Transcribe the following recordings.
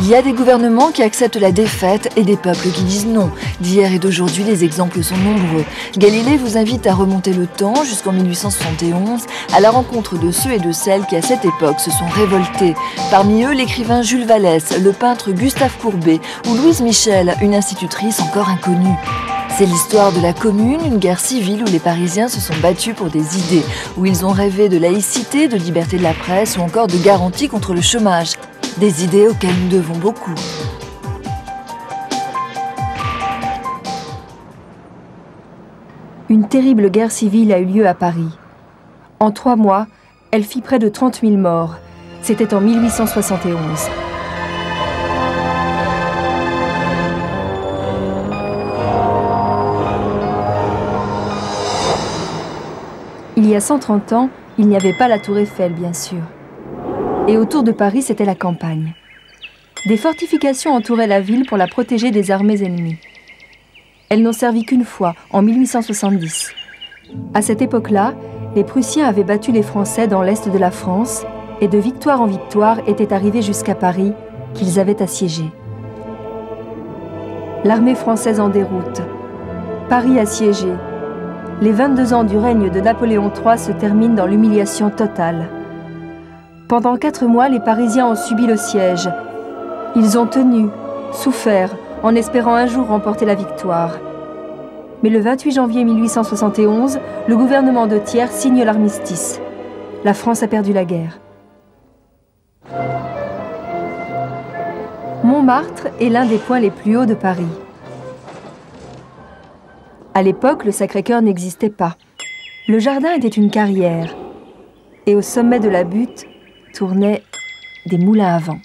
Il y a des gouvernements qui acceptent la défaite et des peuples qui disent non. D'hier et d'aujourd'hui, les exemples sont nombreux. Galilée vous invite à remonter le temps jusqu'en 1871, à la rencontre de ceux et de celles qui, à cette époque, se sont révoltés. Parmi eux, l'écrivain Jules Vallès, le peintre Gustave Courbet ou Louise Michel, une institutrice encore inconnue. C'est l'histoire de la Commune, une guerre civile où les Parisiens se sont battus pour des idées, où ils ont rêvé de laïcité, de liberté de la presse ou encore de garantie contre le chômage. Des idées auxquelles nous devons beaucoup. Une terrible guerre civile a eu lieu à Paris. En 3 mois, elle fit près de 30 000 morts. C'était en 1871. Il y a 130 ans, il n'y avait pas la tour Eiffel, bien sûr. Et autour de Paris, c'était la campagne. Des fortifications entouraient la ville pour la protéger des armées ennemies. Elles n'ont servi qu'une fois, en 1870. À cette époque-là, les Prussiens avaient battu les Français dans l'est de la France et de victoire en victoire étaient arrivés jusqu'à Paris, qu'ils avaient assiégé. L'armée française en déroute. Paris assiégé. Les 22 ans du règne de Napoléon III se terminent dans l'humiliation totale. Pendant 4 mois, les Parisiens ont subi le siège. Ils ont tenu, souffert, en espérant un jour remporter la victoire. Mais le 28 janvier 1871, le gouvernement de Thiers signe l'armistice. La France a perdu la guerre. Montmartre est l'un des points les plus hauts de Paris. À l'époque, le Sacré-Cœur n'existait pas. Le jardin était une carrière. Et au sommet de la butte tournaient des moulins à vent.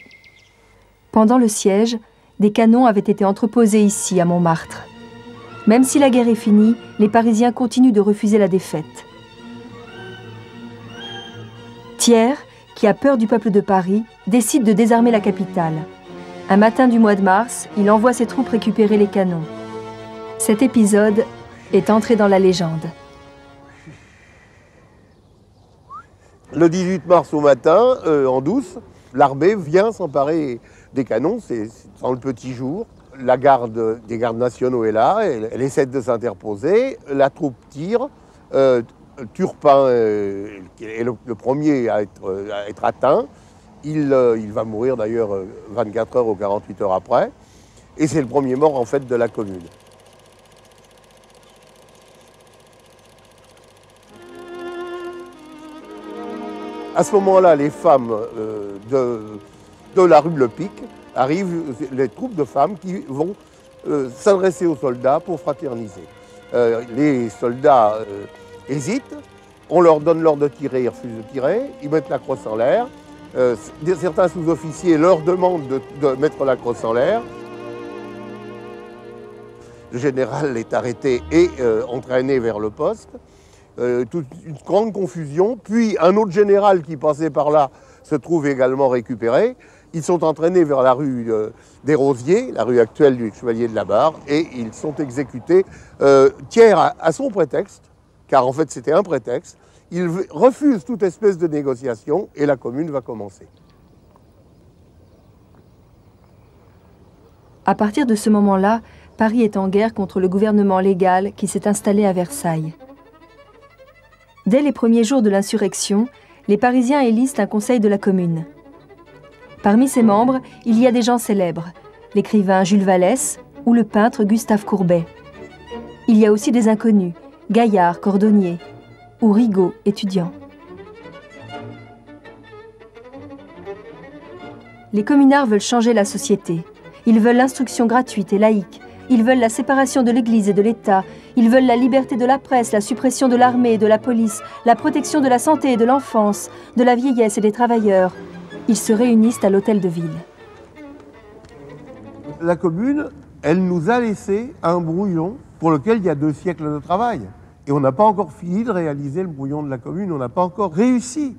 Pendant le siège, des canons avaient été entreposés ici, à Montmartre. Même si la guerre est finie, les Parisiens continuent de refuser la défaite. Thiers, qui a peur du peuple de Paris, décide de désarmer la capitale. Un matin du mois de mars, il envoie ses troupes récupérer les canons. Cet épisode est entré dans la légende. Le 18 mars au matin, en douce, l'armée vient s'emparer des canons, c'est dans le petit jour. La garde des gardes nationaux est là, elle essaie de s'interposer, la troupe tire, Turpin est le premier à être atteint, il va mourir d'ailleurs 24 heures ou 48 heures après, et c'est le premier mort en fait de la Commune. À ce moment-là, les femmes de la rue Le Pic arrivent, les troupes de femmes qui vont s'adresser aux soldats pour fraterniser. Les soldats hésitent, on leur donne l'ordre de tirer, ils refusent de tirer, ils mettent la crosse en l'air. Certains sous-officiers leur demandent de mettre la crosse en l'air. Le général est arrêté et entraîné vers le poste. Toute une grande confusion, puis un autre général qui passait par là se trouve également récupéré. Ils sont entraînés vers la rue des Rosiers, la rue actuelle du Chevalier de la Barre, et ils sont exécutés. Thiers a son prétexte, car en fait c'était un prétexte, il refuse toute espèce de négociation et la Commune va commencer. À partir de ce moment-là, Paris est en guerre contre le gouvernement légal qui s'est installé à Versailles. Dès les premiers jours de l'insurrection, les Parisiens élisent un conseil de la Commune. Parmi ses membres, il y a des gens célèbres, l'écrivain Jules Vallès ou le peintre Gustave Courbet. Il y a aussi des inconnus, Gaillard, cordonnier, ou Rigaud, étudiant. Les communards veulent changer la société. Ils veulent l'instruction gratuite et laïque. Ils veulent la séparation de l'Église et de l'État. Ils veulent la liberté de la presse, la suppression de l'armée et de la police, la protection de la santé et de l'enfance, de la vieillesse et des travailleurs. Ils se réunissent à l'hôtel de ville. La Commune, elle nous a laissé un brouillon pour lequel il y a 2 siècles de travail. Et on n'a pas encore fini de réaliser le brouillon de la Commune. On n'a pas encore réussi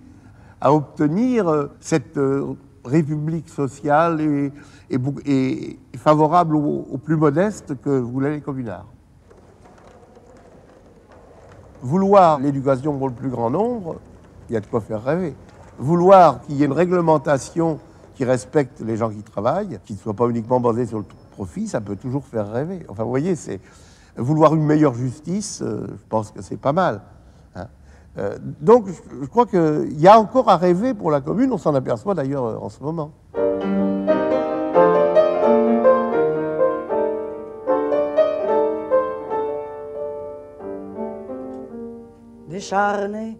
à obtenir cette république sociale et favorable aux plus modestes que voulaient les communards. Vouloir l'éducation pour le plus grand nombre, il y a de quoi faire rêver. Vouloir qu'il y ait une réglementation qui respecte les gens qui travaillent, qui ne soit pas uniquement basé sur le profit, ça peut toujours faire rêver. Enfin, vous voyez, c'est vouloir une meilleure justice, je pense que c'est pas mal. Hein. Donc, je crois qu'il y a encore à rêver pour la commune, on s'en aperçoit d'ailleurs en ce moment. Décharné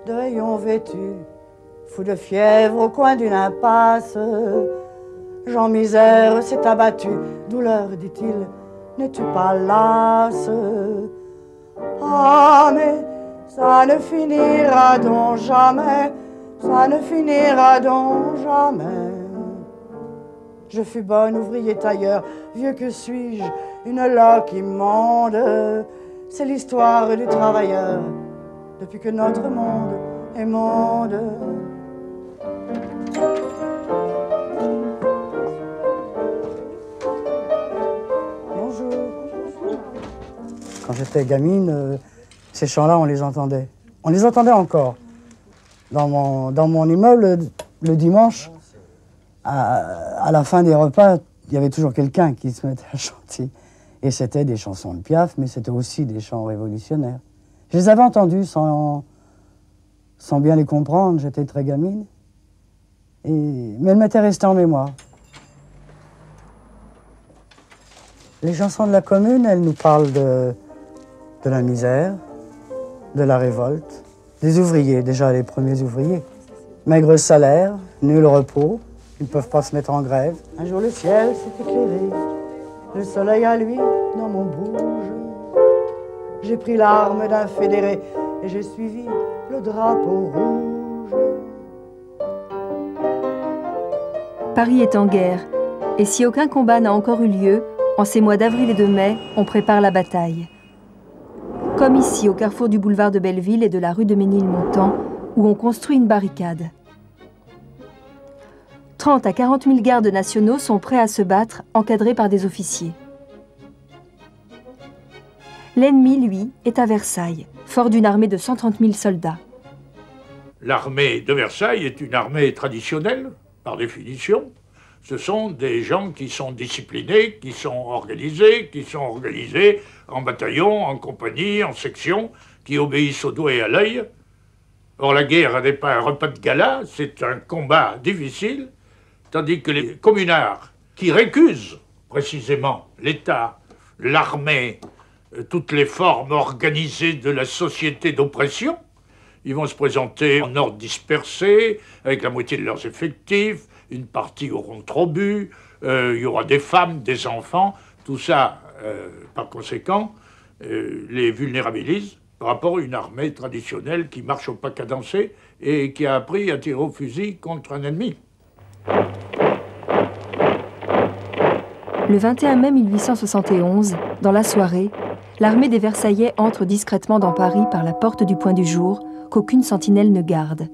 de rayons vêtus, fou de fièvre au coin d'une impasse, Jean Misère s'est abattu, douleur, dit-il, n'es-tu pas lasse? Ah, mais ça ne finira donc jamais, ça ne finira donc jamais. Je fus bon ouvrier tailleur, vieux que suis-je, une loque immonde. C'est l'histoire du travailleur, depuis que notre monde est monde. Bonjour. Quand j'étais gamine, ces chants-là, on les entendait. On les entendait encore. Dans mon immeuble, le dimanche, à la fin des repas, il y avait toujours quelqu'un qui se mettait à chanter. Et c'était des chansons de Piaf, mais c'était aussi des chants révolutionnaires. Je les avais entendus sans bien les comprendre, j'étais très gamine. Mais elles m'étaient restées en mémoire. Les chansons de la commune, elles nous parlent de la misère, de la révolte, des ouvriers, déjà les premiers ouvriers. Maigre salaire, nul repos, ils ne peuvent pas se mettre en grève. Un jour le ciel s'est éclairé, le soleil à lui dans mon bouge. J'ai pris l'arme d'un fédéré et j'ai suivi le drapeau rouge. Paris est en guerre, et si aucun combat n'a encore eu lieu, en ces mois d'avril et de mai, on prépare la bataille. Comme ici, au carrefour du boulevard de Belleville et de la rue de Ménilmontant, où on construit une barricade. 30 à 40 000 gardes nationaux sont prêts à se battre, encadrés par des officiers. L'ennemi, lui, est à Versailles, fort d'une armée de 130 000 soldats. L'armée de Versailles est une armée traditionnelle, par définition. Ce sont des gens qui sont disciplinés, qui sont organisés en bataillon, en compagnie, en section, qui obéissent au doigt et à l'œil. Or, la guerre n'est pas un repas de gala, c'est un combat difficile, tandis que les communards qui récusent précisément l'État, l'armée, toutes les formes organisées de la société d'oppression, ils vont se présenter en ordre dispersé, avec la moitié de leurs effectifs, une partie auront trop bu, il y aura des femmes, des enfants, tout ça, par conséquent, les vulnérabilise par rapport à une armée traditionnelle qui marche au pas cadencé et qui a appris à tirer au fusil contre un ennemi. Le 21 mai 1871, dans la soirée, l'armée des Versaillais entre discrètement dans Paris par la porte du Point du Jour, qu'aucune sentinelle ne garde.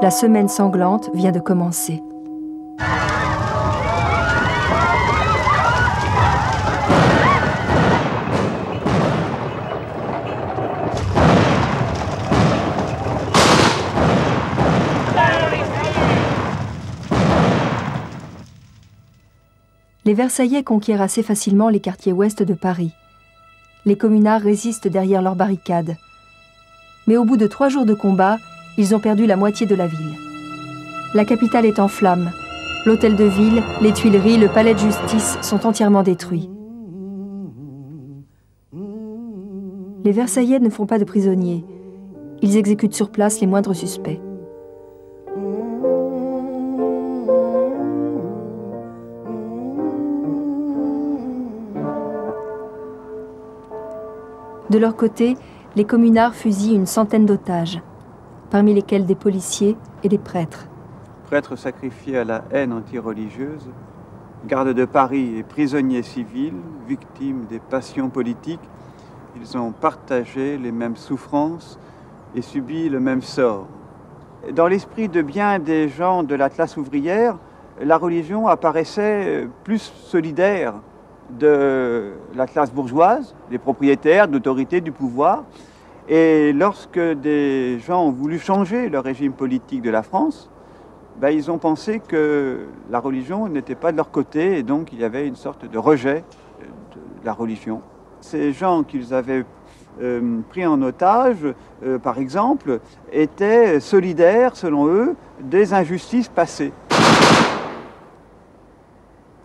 La semaine sanglante vient de commencer. Les Versaillais conquièrent assez facilement les quartiers ouest de Paris. Les communards résistent derrière leurs barricades. Mais au bout de 3 jours de combat, ils ont perdu la moitié de la ville. La capitale est en flammes. L'hôtel de ville, les Tuileries, le palais de justice sont entièrement détruits. Les Versaillais ne font pas de prisonniers. Ils exécutent sur place les moindres suspects. De leur côté, les communards fusillent une centaine d'otages, parmi lesquels des policiers et des prêtres. Prêtres sacrifiés à la haine anti-religieuse, gardes de Paris et prisonniers civils, victimes des passions politiques, ils ont partagé les mêmes souffrances et subi le même sort. Dans l'esprit de bien des gens de la classe ouvrière, la religion apparaissait plus solidaire de la classe bourgeoise, des propriétaires, de l'autorité, du pouvoir. Et lorsque des gens ont voulu changer le régime politique de la France, ils ont pensé que la religion n'était pas de leur côté et donc il y avait une sorte de rejet de la religion. Ces gens qu'ils avaient pris en otage, par exemple, étaient solidaires, selon eux, des injustices passées.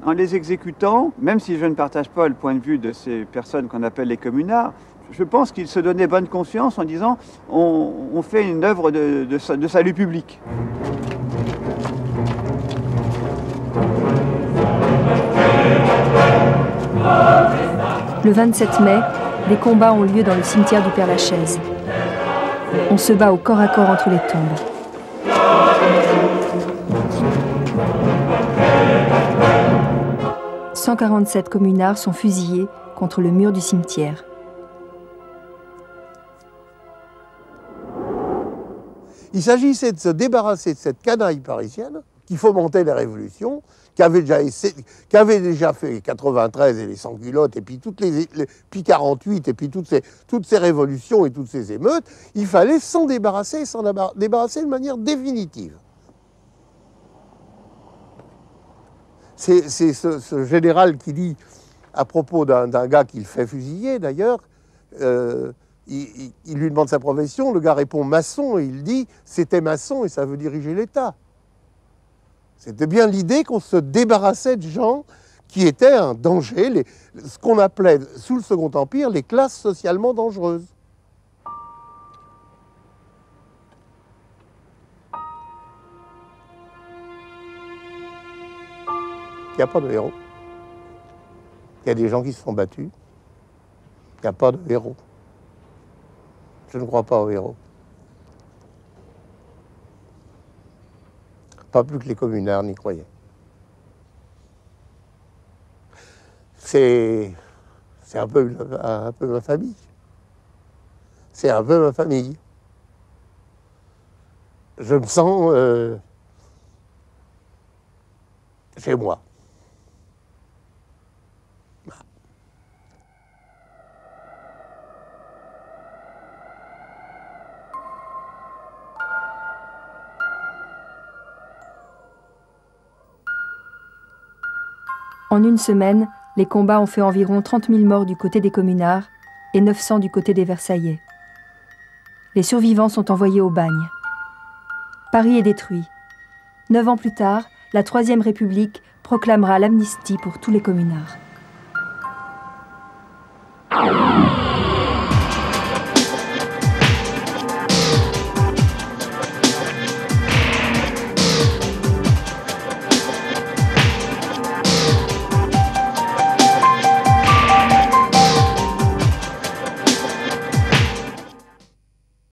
En les exécutant, même si je ne partage pas le point de vue de ces personnes qu'on appelle les communards, je pense qu'ils se donnaient bonne conscience en disant on fait une œuvre de salut public. Le 27 mai, des combats ont lieu dans le cimetière du Père-Lachaise. On se bat au corps à corps entre les tombes. « 147 communards sont fusillés contre le mur du cimetière. Il s'agissait de se débarrasser de cette canaille parisienne qui fomentait les révolutions, qui avait déjà fait 93 et les sans-culottes, et puis puis 48, et puis toutes ces révolutions et toutes ces émeutes. Il fallait s'en débarrasser de manière définitive. C'est ce général qui dit, à propos d'un gars qu'il fait fusiller d'ailleurs, il lui demande sa profession, le gars répond maçon, et il dit c'était maçon et ça veut diriger l'État. C'était bien l'idée qu'on se débarrassait de gens qui étaient un danger, ce qu'on appelait sous le Second Empire les classes socialement dangereuses. Il n'y a pas de héros. Il y a des gens qui se sont battus. Il n'y a pas de héros. Je ne crois pas aux héros. Pas plus que les communards n'y croyaient. C'est un peu ma famille. C'est un peu ma famille. Je me sens chez moi. En une semaine, les combats ont fait environ 30 000 morts du côté des communards et 900 du côté des Versaillais. Les survivants sont envoyés au bagne. Paris est détruit. 9 ans plus tard, la Troisième République proclamera l'amnistie pour tous les communards.